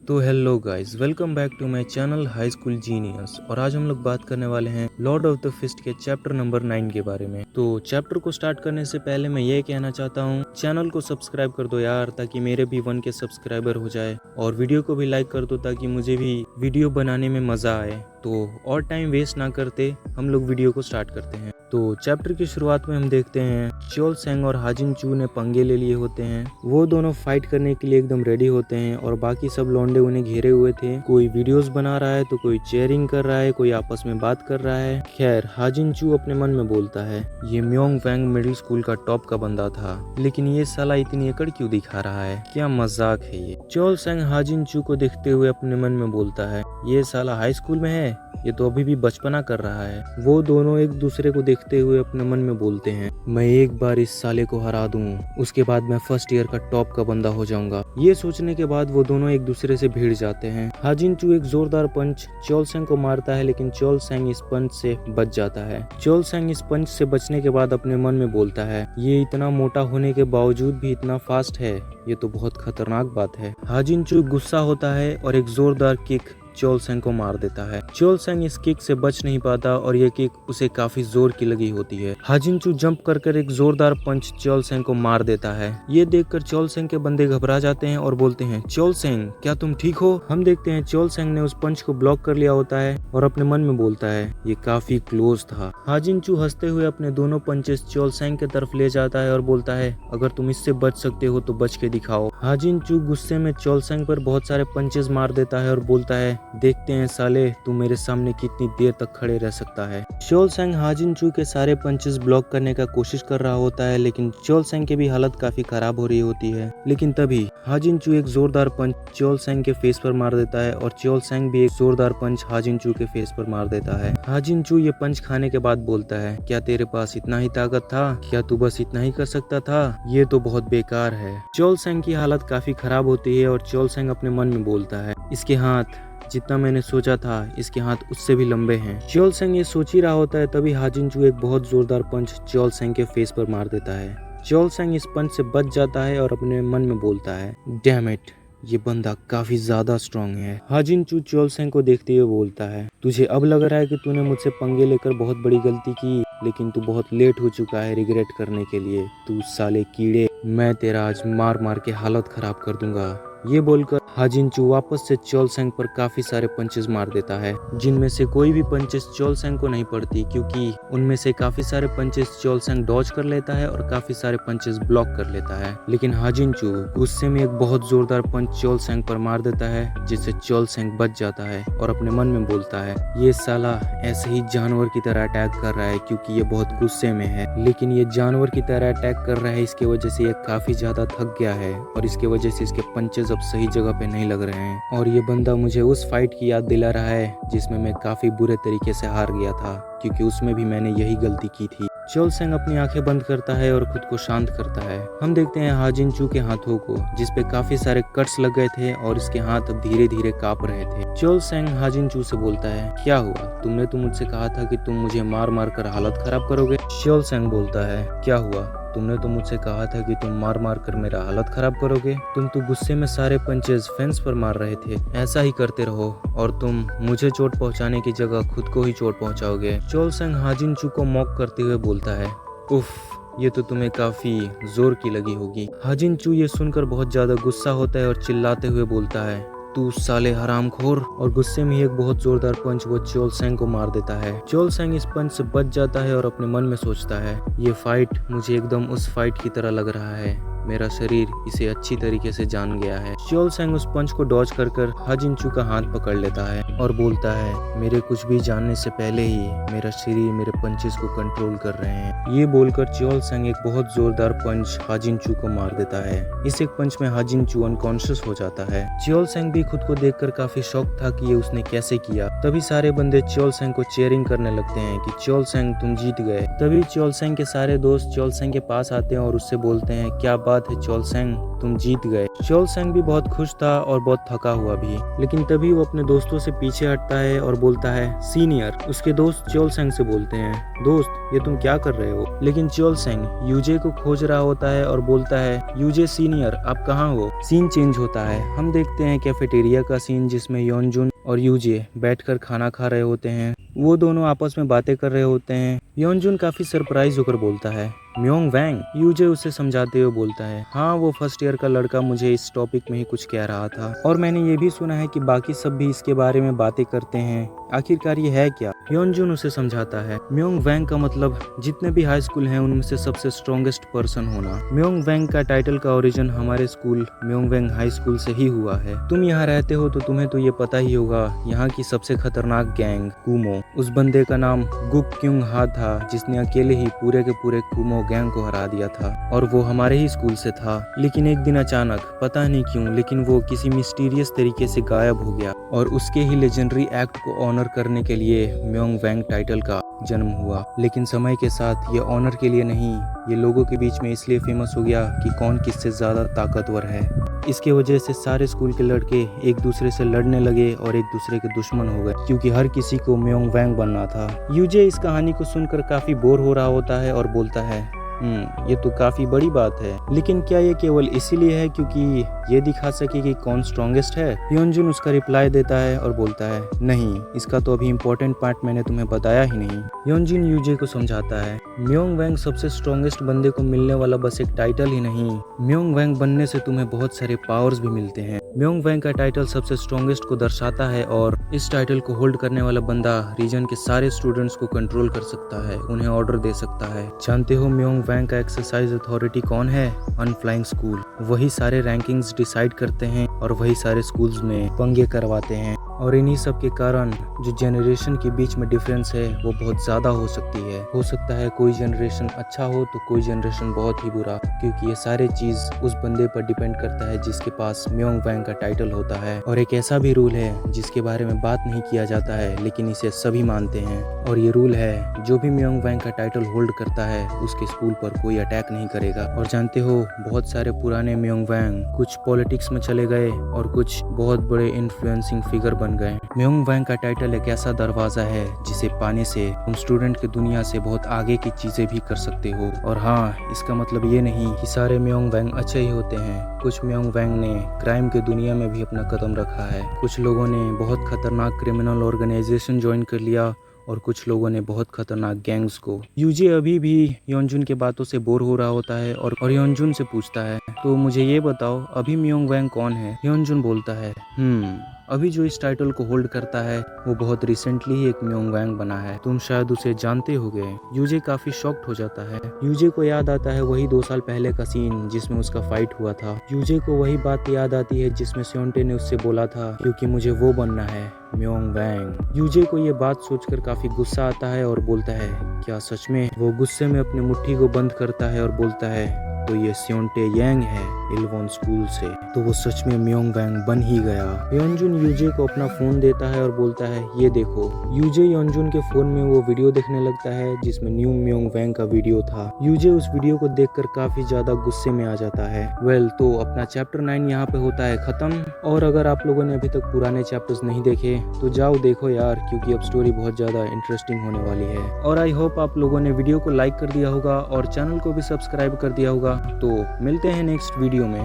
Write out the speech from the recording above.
तो hello guys, welcome back to my channel high school genius. और आज हम लोग बात करने वाले हैं लॉर्ड ऑफ द फिस्ट के चैप्टर नंबर 9 के बारे में। तो चैप्टर को स्टार्ट करने से पहले मैं ये कहना चाहता हूँ, चैनल को सब्सक्राइब कर दो यार, ताकि मेरे भी 1 के सब्सक्राइबर हो जाए, और वीडियो को भी लाइक कर दो ताकि मुझे भी वीडियो बनाने में मजा आए। तो और टाइम वेस्ट ना करते हम लोग वीडियो को स्टार्ट करते हैं। तो चैप्टर की शुरुआत में हम देखते हैं च्योल सेंग और हाजिन चू ने पंगे ले लिए होते हैं। वो दोनों फाइट करने के लिए एकदम रेडी होते हैं और बाकी सब लौंडे उन्हें घेरे हुए थे। कोई वीडियोस बना रहा है तो कोई चेयरिंग कर रहा है, कोई आपस में बात कर रहा है। खैर, हाजिन चू अपने मन में बोलता है, ये म्योंग वैंग मिडिल स्कूल का टॉप का बंदा था, लेकिन ये साला इतनी अकड़ क्यों दिखा रहा है, क्या मजाक है ये। च्योल सेंग हाजिन चू को देखते हुए अपने मन में बोलता है, ये साला हाई स्कूल में है, ये तो अभी भी बचपना कर रहा है। वो दोनों एक दूसरे को देखते हुए अपने मन में बोलते हैं, मैं एक बार इस साले को हरा दूं, उसके बाद मैं फर्स्ट ईयर का टॉप का बंदा हो जाऊंगा। ये सोचने के बाद वो दोनों एक दूसरे से भिड़ जाते हैं। हाजिन चू एक जोरदार पंच च्योल सेंग को मारता है, लेकिन च्योल सेंग इस पंच से बच जाता है। च्योल सेंग इस पंच से बचने के बाद अपने मन में बोलता है, ये इतना मोटा होने के बावजूद भी इतना फास्ट है, ये तो बहुत खतरनाक बात है। हाजिन चू गुस्सा होता है और एक जोरदार किक च्योल सेंग को मार देता है। च्योल सेंग इस किक से बच नहीं पाता और ये किक उसे काफी जोर की लगी होती है। हाजिन चू जंप कर एक जोरदार पंच च्योल सेंग को मार देता है। ये देखकर च्योल सेंग के बंदे घबरा जाते हैं और बोलते हैं, च्योल सेंग क्या तुम ठीक हो? हम देखते हैं च्योल सेंग ने उस पंच को ब्लॉक कर लिया होता है और अपने मन में बोलता है, ये काफी क्लोज था। हाजिन चू हंसते हुए अपने दोनों पंचेस च्योल सेंग की तरफ ले जाता है और बोलता है, अगर तुम इससे बच सकते हो तो बच के दिखाओ। हाजिन चू गुस्से में च्योल सेंग पर बहुत सारे पंचेस मार देता है और बोलता है, देखते हैं साले तू मेरे सामने कितनी देर तक खड़े रह सकता है। च्योल सेंग हाजिन चू के सारे पंचेस ब्लॉक करने का कोशिश कर रहा होता है, लेकिन च्योल सेंग की भी हालत काफी खराब हो रही होती है। लेकिन तभी हाजिन चू एक जोरदार पंच च्योल सेंग के फेस पर मार देता है और च्योल सेंग भी एक जोरदार पंच हाजिन चू के फेस पर मार देता है। हाजिन चू ये पंच खाने के बाद बोलता है, क्या तेरे पास इतना ही ताकत था? क्या तू बस इतना ही कर सकता था? ये तो बहुत बेकार है। च्योल सेंग की हालत काफी खराब होती है और च्योल सेंग अपने मन में बोलता है, इसके हाथ जितना मैंने सोचा था इसके हाथ उससे भी लंबे हैं। च्योल सेंग ये सोच ही रहा होता है, तभी हाजिन चू एक बहुत जोरदार पंच च्योल सेंग के फेस पर मार देता है। च्योल सेंग इस पंच से बच जाता है और अपने मन में बोलता है, डैम इट, ये बंदा काफी ज्यादा स्ट्रांग है। हाजिन चू च्योल सेंग को देखते हुए बोलता है, तुझे अब लग रहा है कि तूने मुझसे पंगे लेकर बहुत बड़ी गलती की, लेकिन तू बहुत लेट हो चुका है रिग्रेट करने के लिए। तू साले कीड़े, मैं तेरा आज मार मार के हालत खराब कर दूंगा। ये बोलकर हाजिन चू वापस से च्योल सेंग पर काफी सारे पंचेस मार देता है, जिनमें से कोई भी पंचेस च्योल सेंग को नहीं पड़ती, क्योंकि उनमें से काफी सारे पंचेस च्योल सेंग डॉज कर लेता है और काफी सारे पंचेस ब्लॉक कर लेता है। लेकिन हाजिन चू गुस्से में एक बहुत जोरदार पंच च्योल सेंग पर मार देता है, जिससे च्योल सेंग बच जाता है और अपने मन में बोलता है, ये साला ऐसे ही जानवर की तरह अटैक कर रहा है क्योंकि ये बहुत गुस्से में है, लेकिन ये जानवर की तरह अटैक कर रहा है इसकी वजह से ये काफी ज्यादा थक गया है और इसके वजह से इसके पंचेस अब सही जगह पे नहीं लग रहे हैं। और ये बंदा मुझे उस फाइट की याद दिला रहा है जिसमें मैं काफी बुरे तरीके से हार गया था, क्योंकि उसमें भी मैंने यही गलती की थी। च्योल सेंग अपनी आंखें बंद करता है और खुद को शांत करता है। हम देखते हैं हाजिन चू के हाथों को, जिसपे काफी सारे कट्स लग गए थे और इसके हाथ अब धीरे धीरे कांप रहे थे। च्योल सेंग हाजिन चू से बोलता है, क्या हुआ? तुमने तो मुझसे कहा था कि तुम मुझे मार मार कर हालत खराब करोगे। च्योल सेंग बोलता है, क्या हुआ? तुमने तो मुझसे कहा था कि तुम मार मार कर मेरा हालत खराब करोगे। तुम तो गुस्से में सारे पंचेस फेंस पर मार रहे थे। ऐसा ही करते रहो और तुम मुझे चोट पहुंचाने की जगह खुद को ही चोट पहुंचाओगे। च्योल सेंग हाजिन चू को मॉक करते हुए बोलता है, उफ, ये तो तुम्हें काफी जोर की लगी होगी। हाजिन चू ये सुनकर बहुत ज्यादा गुस्सा होता है और चिल्लाते हुए बोलता है, तू साले हरामखोर, और गुस्से में ही एक बहुत जोरदार पंच वो च्योल सेंग को मार देता है। च्योल सेंग इस पंच से बच जाता है और अपने मन में सोचता है, ये फाइट मुझे एकदम उस फाइट की तरह लग रहा है, मेरा शरीर इसे अच्छी तरीके से जान गया है। च्योल सेंग उस पंच को डॉज कर हाजिन चू का हाथ पकड़ लेता है और बोलता है, मेरे कुछ भी जानने से पहले ही मेरा शरीर मेरे पंचेस को कंट्रोल कर रहे हैं। ये बोलकर च्योल सेंग एक बहुत जोरदार पंच हाजिन चू को मार देता है। इस एक पंच में हाजिन चू अनकॉन्शियस हो जाता है। च्योल सेंग भी खुद को देखकर काफी शॉक था कि ये उसने कैसे किया। तभी सारे बंदे च्योल सेंग को चीयरिंग करने लगते हैं कि च्योल सेंग तुम जीत गए। तभी च्योल सेंग के सारे दोस्त च्योल सेंग के पास आते हैं और उससे बोलते हैं, क्या बात बात है चोलसेंग, तुम जीत गए। चोलसेंग भी बहुत खुश था और बहुत थका हुआ भी, लेकिन तभी वो अपने दोस्तों से पीछे हटता है और बोलता है सीनियर। उसके दोस्त चोलसेंग से बोलते हैं दोस्त ये तुम क्या कर रहे हो, लेकिन चोलसेंग यूजे को खोज रहा होता है और बोलता है यूजे सीनियर आप कहाँ हो। सीन चेंज होता है, हम देखते हैं कैफेटेरिया का सीन जिसमें योनजुन और यूजे बैठकर खाना खा रहे होते हैं। वो दोनों आपस में बातें कर रहे होते हैं। योनजुन काफी सरप्राइज होकर बोलता है म्योंग वैंग। यूजे उसे समझाते हुए बोलता है हाँ वो फर्स्ट ईयर का लड़का मुझे इस टॉपिक में ही कुछ कह रहा था और मैंने ये भी सुना है कि बाकी सब भी इसके बारे में बातें करते हैं, आखिरकार ये है क्या। योनजुन उसे समझाता है म्योंग वैंग का मतलब जितने भी हाई स्कूल हैं उनमें से सबसे स्ट्रॉन्गेस्ट पर्सन होना। म्योंग वैंग का टाइटल का ओरिजिन हमारे स्कूल म्योंग वैंग हाई स्कूल से ही हुआ है। तुम यहाँ रहते हो तो तुम्हें तो ये पता ही होगा यहाँ की सबसे खतरनाक गैंग कुमो, उस बंदे का नाम गुक क्योंग हा था जिसने अकेले ही पूरे के पूरे कुमो गैंग को हरा दिया था और वो हमारे ही स्कूल से था। लेकिन एक दिन अचानक पता नहीं क्यों लेकिन वो किसी मिस्टीरियस तरीके से गायब हो गया और उसके ही लेजेंडरी एक्ट को ऑनर करने के लिए म्योंग वैंग टाइटल का जन्म हुआ। लेकिन समय के साथ ये ऑनर के लिए नहीं, ये लोगों के बीच में इसलिए फेमस हो गया कि कौन किससे ज्यादा ताकतवर है। इसके वजह से सारे स्कूल के लड़के एक दूसरे से लड़ने लगे और एक दूसरे के दुश्मन हो गए क्योंकि हर किसी को म्योंग वैंग बनना था। यूजे इस कहानी को सुनकर काफी बोर हो रहा होता है और बोलता है ये तो काफी बड़ी बात है, लेकिन क्या ये केवल इसीलिए है क्योंकि ये दिखा सके कि कौन स्ट्रॉन्गेस्ट है। योनजुन उसका रिप्लाई देता है और बोलता है नहीं, इसका तो अभी इम्पोर्टेंट पार्ट मैंने तुम्हें बताया ही नहीं। योनजुन यूजे को समझाता है म्योंग वैंग सबसे स्ट्रॉन्गेस्ट बंदे को मिलने वाला बस एक टाइटल ही नहीं, म्योंग वैंग बनने से तुम्हें बहुत सारे पावर्स भी मिलते हैं। म्योंग वैंग का टाइटल सबसे स्ट्रॉन्गेस्ट को दर्शाता है और इस टाइटल को होल्ड करने वाला बंदा रीजन के सारे स्टूडेंट्स को कंट्रोल कर सकता है, उन्हें ऑर्डर दे सकता है। जानते हो म्योंग वैंग का एक्सरसाइज अथॉरिटी कौन है? अनफ्लाइंग स्कूल। वही सारे रैंकिंग्स डिसाइड करते हैं और वही सारे स्कूल्स में पंगे करवाते हैं और इन्हीं सब के कारण जो जनरेशन के बीच में डिफरेंस है वो बहुत ज्यादा हो सकती है। हो सकता है कोई जनरेशन अच्छा हो तो कोई जनरेशन बहुत ही बुरा, क्योंकि ये सारे चीज उस बंदे पर डिपेंड करता है जिसके पास म्योंग वैंग का टाइटल होता है। और एक ऐसा भी रूल है जिसके बारे में बात नहीं किया जाता है लेकिन इसे सभी मानते हैं, और ये रूल है जो भी म्योंग वैंग का टाइटल होल्ड करता है उसके स्कूल पर कोई अटैक नहीं करेगा। और जानते हो बहुत सारे पुराने म्योंग वैंग कुछ पॉलिटिक्स में चले गए और कुछ बहुत बड़े इन्फ्लुएंसिंग फिगर बन गए। म्योंग वैंग का टाइटल एक ऐसा दरवाजा है जिसे पाने से तुम स्टूडेंट की दुनिया से बहुत आगे की चीजें भी कर सकते हो। और हाँ, इसका मतलब ये नहीं कि सारे म्योंग वैंग अच्छे ही होते हैं। कुछ म्योंग वैंग ने क्राइम की दुनिया में भी अपना कदम रखा है। कुछ लोगों ने बहुत खतरनाक क्रिमिनल ऑर्गेनाइजेशन ज्वाइन कर लिया और कुछ लोगों ने बहुत खतरनाक गैंग्स को। यूजे अभी भी योनजुन के बातों से बोर हो रहा होता है और योनजुन से पूछता है तो मुझे ये बताओ अभी म्योंग वैंग कौन है? योनजुन बोलता है अभी जो इस टाइटल को होल्ड करता है वो बहुत रिसेंटली ही एक म्योंग वैंग बना है, तुम शायद उसे जानते होगे। यूजे काफी शॉक्ड हो जाता है। यूजे को याद आता है वही 2 साल पहले का सीन जिसमें उसका फाइट हुआ था। यूजे को वही बात याद आती है जिसमें स्योंटे ने उससे बोला था क्योंकि मुझे वो बनना है म्योंग वैंग। यूजे को ये बात सोचकर काफी गुस्सा आता है और बोलता है क्या सच में? वो गुस्से में अपनी मुट्ठी को बंद करता है और बोलता है तो ये स्योंटे यांग है इलवॉन स्कूल से, तो वो सच में म्योंग वैंग बन ही गया। योनजुन यूजे को अपना फोन देता है और बोलता है ये देखो। यूजे योनजुन के फोन में वो वीडियो देखने लगता है जिसमें न्यू म्योंग वैंग का वीडियो था। यूजे उस वीडियो को देखकर काफी ज्यादा गुस्से में आ जाता है। तो अपना चैप्टर 9 यहाँ पे होता है खत्म। और अगर आप लोगों ने अभी तक पुराने चैप्टर्स नहीं देखे तो जाओ देखो यार, क्योंकि अब स्टोरी बहुत ज्यादा इंटरेस्टिंग होने वाली है। और आई होप आप लोगों ने वीडियो को लाइक कर दिया होगा और चैनल को भी सब्सक्राइब कर दिया होगा। तो मिलते हैं नेक्स्ट वीडियो में।